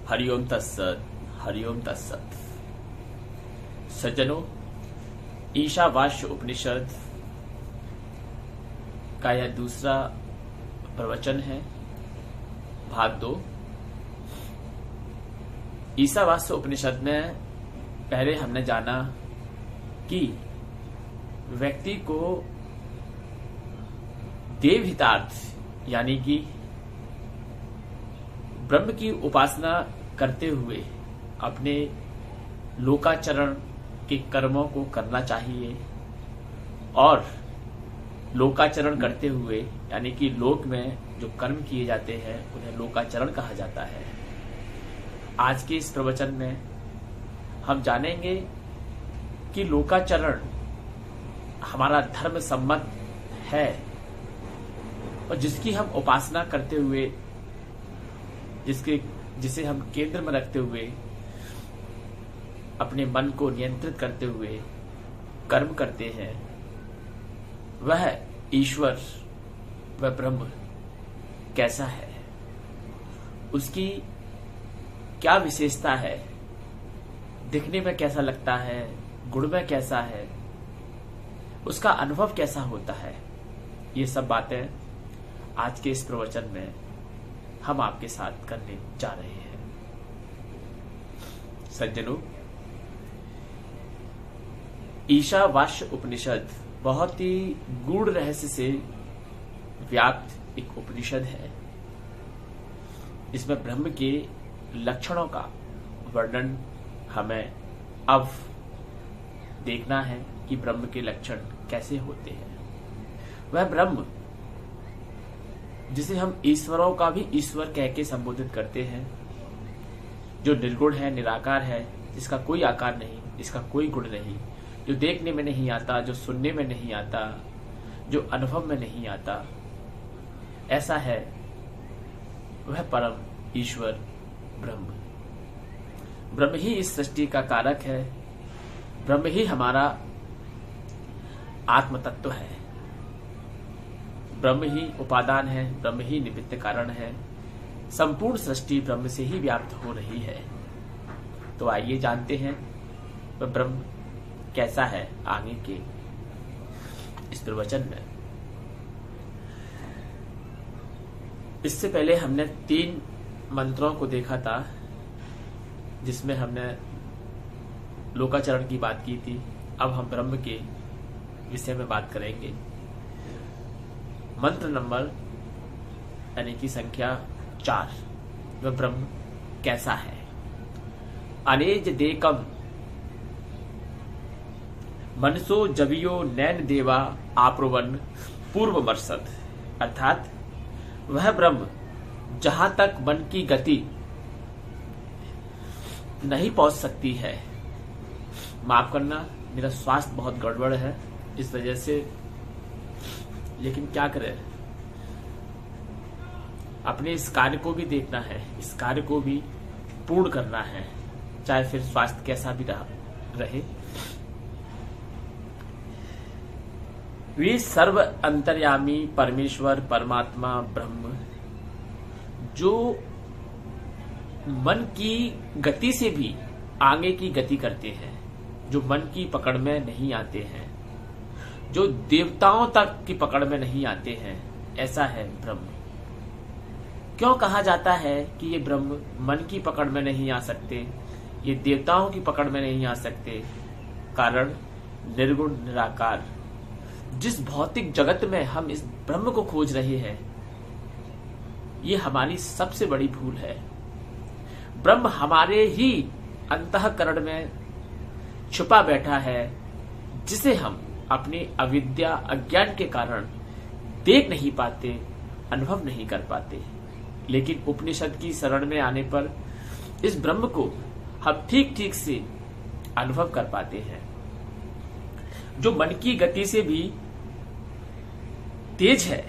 हरिओम तत्सत। हरिओम तत्सत। सज्जनों, ईशावास्य उपनिषद का यह दूसरा प्रवचन है, भाग 2। ईशावास्य उपनिषद में पहले हमने जाना कि व्यक्ति को देवहितार्थ यानी कि ब्रह्म की उपासना करते हुए अपने लोकाचरण के कर्मों को करना चाहिए और लोकाचरण करते हुए यानी कि लोक में जो कर्म किए जाते हैं उन्हें लोकाचरण कहा जाता है। आज के इस प्रवचन में हम जानेंगे कि लोकाचरण हमारा धर्म सम्मत है और जिसकी हम उपासना करते हुए जिसे हम केंद्र में रखते हुए अपने मन को नियंत्रित करते हुए कर्म करते हैं, वह ईश्वर, वह ब्रह्म कैसा है, उसकी क्या विशेषता है, दिखने में कैसा लगता है, गुण में कैसा है, उसका अनुभव कैसा होता है, ये सब बातें आज के इस प्रवचन में हम आपके साथ करने जा रहे हैं। सज्जनों, ईशावास्य उपनिषद बहुत ही गूढ़ रहस्य से व्याप्त एक उपनिषद है। इसमें ब्रह्म के लक्षणों का वर्णन हमें अब देखना है कि ब्रह्म के लक्षण कैसे होते हैं। वह ब्रह्म जिसे हम ईश्वरों का भी ईश्वर कह के संबोधित करते हैं, जो निर्गुण है, निराकार है, जिसका कोई आकार नहीं, जिसका कोई गुण नहीं, जो देखने में नहीं आता, जो सुनने में नहीं आता, जो अनुभव में नहीं आता, ऐसा है वह परम ईश्वर ब्रह्म। ब्रह्म ही इस सृष्टि का कारक है, ब्रह्म ही हमारा आत्म तत्व है, ब्रह्म ही उपादान है, ब्रह्म ही निमित्त कारण है। संपूर्ण सृष्टि ब्रह्म से ही व्याप्त हो रही है। तो आइए जानते हैं वह ब्रह्म कैसा है आगे के इस प्रवचन में। इससे पहले हमने 3 मंत्रों को देखा था, जिसमें हमने लोकाचरण की बात की थी। अब हम ब्रह्म के विषय में बात करेंगे। मंत्र नंबर यानी कि संख्या 4, वह ब्रह्म कैसा है। अनेज देकम मनसो जवियो नैन देवा आप्रवन पूर्वमर्षद, अर्थात वह ब्रह्म जहां तक मन की गति नहीं पहुंच सकती है। माफ करना, मेरा स्वास्थ्य बहुत गड़बड़ है, इस वजह से, लेकिन क्या करें, अपने इस कार्य को भी देखना है, इस कार्य को भी पूर्ण करना है, चाहे फिर स्वास्थ्य कैसा भी रहे। वे सर्व अंतर्यामी परमेश्वर परमात्मा ब्रह्म, जो मन की गति से भी आगे की गति करते हैं, जो मन की पकड़ में नहीं आते हैं, जो देवताओं तक की पकड़ में नहीं आते हैं, ऐसा है ब्रह्म। क्यों कहा जाता है कि ये ब्रह्म मन की पकड़ में नहीं आ सकते, ये देवताओं की पकड़ में नहीं आ सकते? कारण निर्गुण निराकार, जिस भौतिक जगत में हम इस ब्रह्म को खोज रहे हैं, ये हमारी सबसे बड़ी भूल है। ब्रह्म हमारे ही अंतःकरण में छुपा बैठा है, जिसे हम अपनी अविद्या अज्ञान के कारण देख नहीं पाते, अनुभव नहीं कर पाते। लेकिन उपनिषद की शरण में आने पर इस ब्रह्म को हम ठीक ठीक से अनुभव कर पाते हैं, जो मन की गति से भी तेज है।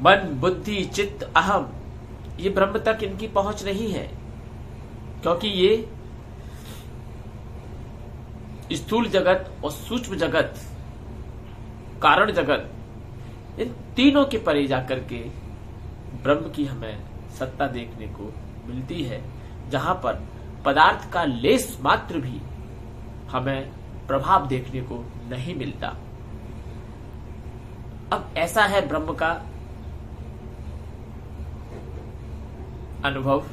मन, बुद्धि, चित्त, अहम, ये ब्रह्म तक इनकी पहुंच नहीं है, क्योंकि ये स्थूल जगत और सूक्ष्म जगत, कारण जगत, इन तीनों के परे जाकर के ब्रह्म की हमें सत्ता देखने को मिलती है, जहां पर पदार्थ का लेस मात्र भी हमें प्रभाव देखने को नहीं मिलता। अब ऐसा है ब्रह्म का अनुभव।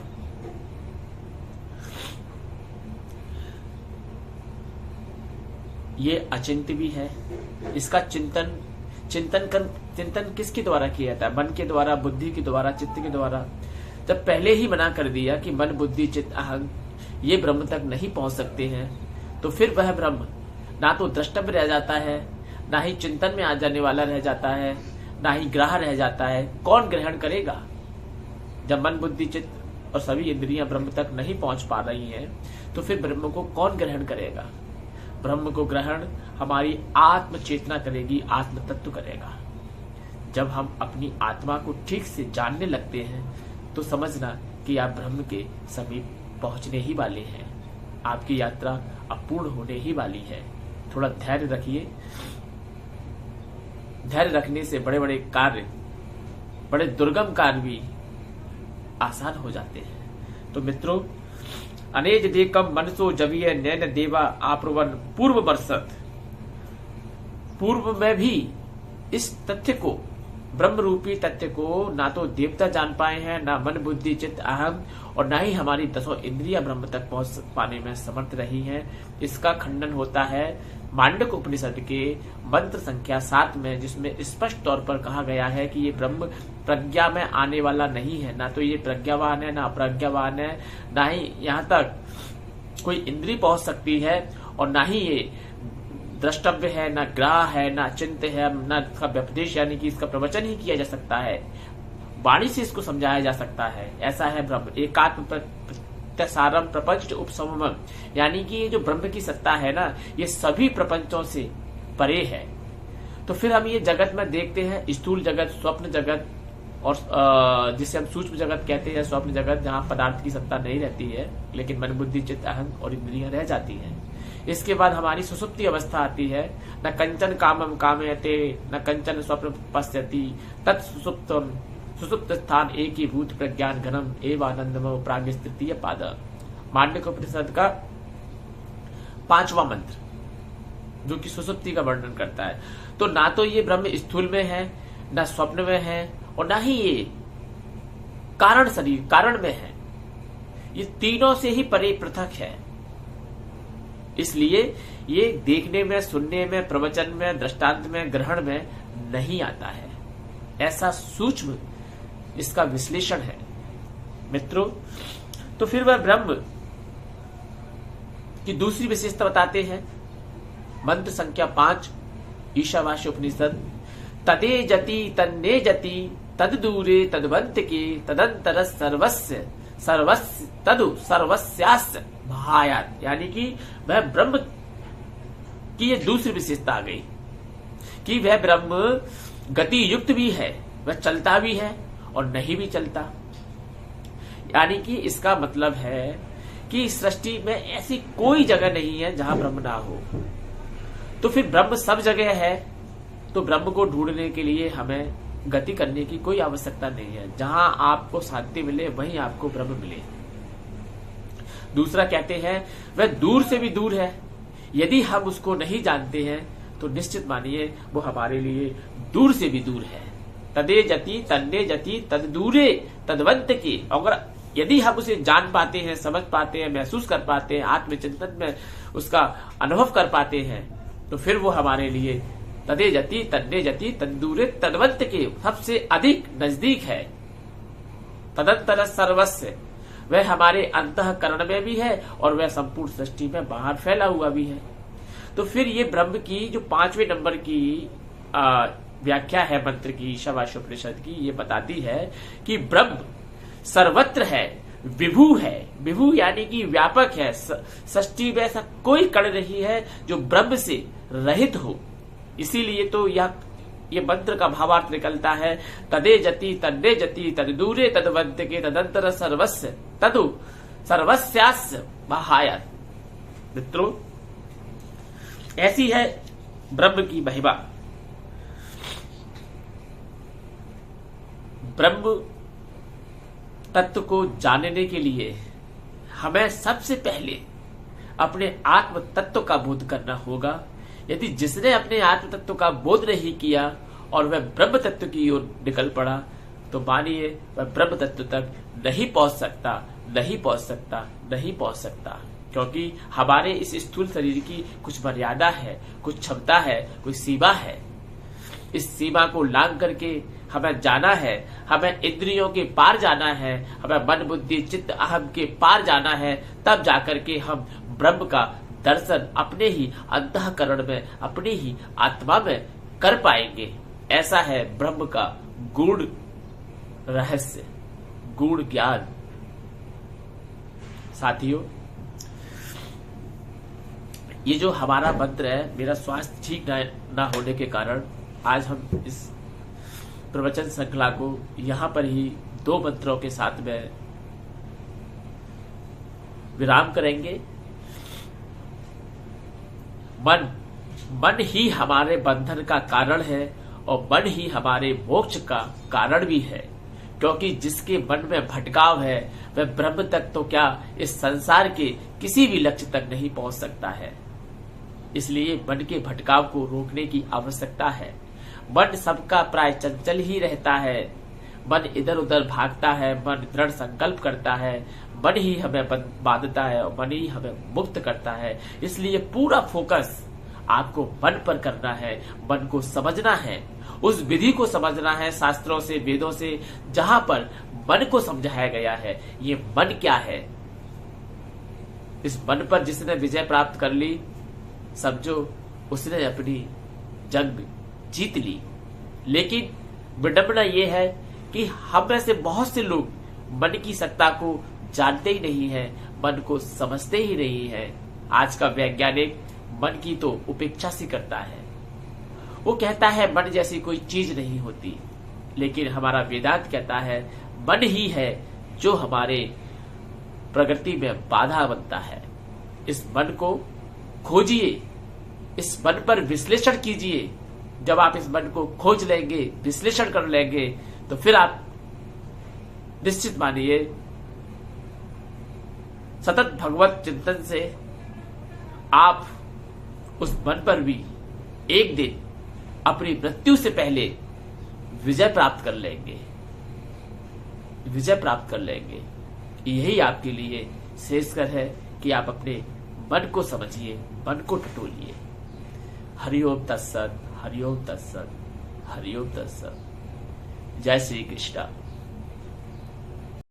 ये अचिंत्य भी है। इसका चिंतन किसके द्वारा किया जाता है? मन के द्वारा, बुद्धि के द्वारा, चित्त के द्वारा। जब पहले ही मना कर दिया कि मन, बुद्धि, चित्त, अहं ये ब्रह्म तक नहीं पहुंच सकते हैं, तो फिर वह ब्रह्म ना तो द्रष्टव्य रह जाता है, ना ही चिंतन में आ जाने वाला रह जाता है, ना ही ग्राह्य रह जाता है। कौन ग्रहण करेगा? जब मन, बुद्धि, चित्त और सभी इंद्रियां ब्रह्म तक नहीं पहुंच पा रही हैं, तो फिर ब्रह्म को कौन ग्रहण करेगा? ब्रह्म को ग्रहण हमारी आत्म चेतना करेगी, आत्म तत्व करेगा। जब हम अपनी आत्मा को ठीक से जानने लगते हैं, तो समझना कि आप ब्रह्म के समीप पहुंचने ही वाले हैं। आपकी यात्रा अपूर्ण होने ही वाली है। थोड़ा धैर्य रखिए। धैर्य रखने से बड़े बड़े कार्य, बड़े दुर्गम कार्य भी आसान हो जाते हैं। तो मित्रों, अनेज देकम मनसो जवीय नैन देवा आप्रवन पूर्व बरसत। पूर्व में भी इस तथ्य को, ब्रह्म रूपी तथ्य को ना तो देवता जान पाए हैं, ना मन, बुद्धि, चित्त, अहम, और ना ही हमारी 10 इंद्रियां ब्रह्म तक पहुंच पाने में समर्थ रही हैं। इसका खंडन होता है मांडक उपनिषद के मंत्र संख्या 7 में, जिसमें स्पष्ट तौर पर कहा गया है कि ये ब्रह्म प्रज्ञा में आने वाला नहीं है। ना तो ये प्रज्ञावान है, ना अप्रज्ञावान है, ना ही यहाँ तक कोई इंद्री पहुंच सकती है, और ना ही ये द्रष्टव्य है, ना ग्राह है, ना चिंत है, ना इसका व्यपदेश यानी कि इसका प्रवचन ही किया जा सकता है, वाणी से इसको समझाया जा सकता है। ऐसा है ब्रह्म। एकात्म सारम प्रपंच उपसमम, यानी कि ये जो ब्रह्म की सत्ता है ना, ये सभी प्रपंचों से परे है। तो फिर हम ये जगत में देखते हैं, स्थूल जगत, स्वप्न जगत, और जिसे हम सूक्ष्म जगत कहते हैं, स्वप्न जगत, जहां पदार्थ की सत्ता नहीं रहती है, लेकिन मन, बुद्धि, चित्त, अहं और इंद्रियां रह जाती हैं। इसके बाद हमारी सुसुप्ति अवस्था आती है। न कंचन कामम कामयते, न कंचन स्वप्न पश्यति, तत्सुसुप्तम सुसुप्त स्थान एक ही भूत प्रज्ञान घनम एवं आनंदमय प्राग तृतीय पाद। मांडक उपनिषद का 5वां मंत्र, जो कि सुसुप्ति का वर्णन करता है। तो ना तो ये ब्रह्म स्थूल में है, ना स्वप्न में है, और ना ही ये कारण शरीर, कारण में है। ये तीनों से ही परे पृथक है। इसलिए ये देखने में, सुनने में, प्रवचन में, दृष्टांत में, ग्रहण में नहीं आता है। ऐसा सूक्ष्म इसका विश्लेषण है मित्रों। तो फिर वह ब्रह्म की दूसरी विशेषता बताते हैं, मंत्र संख्या 5 ईशावास्य उपनिषद। तदे जति तन्ने जति तद दूरे तदवंत के तदंतर सर्वस्य सर्वस्य तदु सर्वस्यास्य भायात। यानी कि वह ब्रह्म की ये दूसरी विशेषता आ गई कि वह ब्रह्म गति युक्त भी है, वह चलता भी है और नहीं भी चलता। यानी कि इसका मतलब है कि सृष्टि में ऐसी कोई जगह नहीं है जहां ब्रह्म ना हो। तो फिर ब्रह्म सब जगह है, तो ब्रह्म को ढूंढने के लिए हमें गति करने की कोई आवश्यकता नहीं है। जहां आपको शांति मिले वहीं आपको ब्रह्म मिले। दूसरा कहते हैं वह दूर से भी दूर है। यदि हम उसको नहीं जानते हैं तो निश्चित मानिए वो हमारे लिए दूर से भी दूर है। तदे जति तन्ने जति तद दूरे तदवंत की। अगर यदि हम उसे जान पाते हैं, समझ पाते हैं, महसूस कर पाते हैं, आत्मचिंतन में उसका अनुभव कर पाते हैं, तो फिर वो हमारे लिए तदे जति तन्ने जति तदूरे तदवंत के सबसे अधिक नजदीक है। तदंतर सर्वस्व, वह हमारे अंतःकरण में भी है और वह संपूर्ण सृष्टि में बाहर फैला हुआ भी है। तो फिर ये ब्रह्म की जो 5वें नंबर की व्याख्या है मंत्र की, ईशावास्य उपनिषद की, ये बताती है कि ब्रह्म सर्वत्र है, विभु है। विभु यानी कि व्यापक है। सृष्टि में ऐसा कोई कण नहीं है जो ब्रह्म से रहित हो। इसीलिए तो ये मंत्र का भावार्थ निकलता है, तदे जति तन्ने जति तद दूरे तदवंत के तदंतर सर्वस्व तदु सर्वस्यास्य बाहायात। मित्रों, ऐसी है ब्रह्म की महिमा। ब्रह्म तत्व को जानने के लिए हमें सबसे पहले अपने आत्म तत्व का बोध करना होगा। यदि जिसने अपने आत्म तत्व का बोध नहीं किया और वह ब्रह्म तत्व की ओर निकल पड़ा, तो मानिए वह ब्रह्म तत्व तक नहीं पहुंच सकता, नहीं पहुंच सकता, नहीं पहुंच सकता। क्योंकि हमारे इस स्थूल शरीर की कुछ मर्यादा है, कुछ क्षमता है, कुछ सीमा है। इस सीमा को लांघ करके हमें जाना है, हमें इंद्रियों के पार जाना है, हमें मन बुद्धि चित्त अहम के पार जाना है। तब जाकर के हम ब्रह्म का दर्शन अपने ही अंतःकरण में, अपनी ही आत्मा में कर पाएंगे। ऐसा है ब्रह्म का गूढ़ रहस्य, गूढ़ ज्ञान। साथियों, ये जो हमारा मंत्र है, मेरा स्वास्थ्य ठीक ना होने के कारण आज हम इस प्रवचन श्रृंखला को यहां पर ही 2 मंत्रों के साथ में विराम करेंगे। मन ही हमारे बंधन का कारण है और मन ही हमारे मोक्ष का कारण भी है। क्योंकि जिसके मन में भटकाव है वह ब्रह्म तक तो क्या, इस संसार के किसी भी लक्ष्य तक नहीं पहुंच सकता है। इसलिए मन के भटकाव को रोकने की आवश्यकता है। मन सबका प्राय चंचल ही रहता है, मन इधर उधर भागता है, मन दृढ़ संकल्प करता है, मन ही हमें बांधता है और मन ही हमें मुक्त करता है। इसलिए पूरा फोकस आपको मन पर करना है, मन को समझना है, उस विधि को समझना है शास्त्रों से, वेदों से, जहां पर मन को समझाया गया है। ये मन क्या है, इस मन पर जिसने विजय प्राप्त कर ली, समझो उसने अपनी जंग जीत ली। लेकिन विडंबना यह है कि हम में से बहुत से लोग मन की सत्ता को जानते ही नहीं है, मन को समझते ही नहीं है। आज का वैज्ञानिक मन की तो उपेक्षा सी करता है। वो कहता है मन जैसी कोई चीज नहीं होती, लेकिन हमारा वेदांत कहता है मन ही है जो हमारे प्रगति में बाधा बनता है। इस मन को खोजिए, इस मन पर विश्लेषण कीजिए। जब आप इस मन को खोज लेंगे, विश्लेषण कर लेंगे, तो फिर आप निश्चित मानिए सतत भगवत चिंतन से आप उस मन पर भी एक दिन अपनी मृत्यु से पहले विजय प्राप्त कर लेंगे, विजय प्राप्त कर लेंगे। यही आपके लिए श्रेयस्कर है कि आप अपने मन को समझिए, मन को टटोलिए। हरिओम तत्सत, हरिओम तत्सत, हरिओम तत्सत। जय श्री कृष्ण।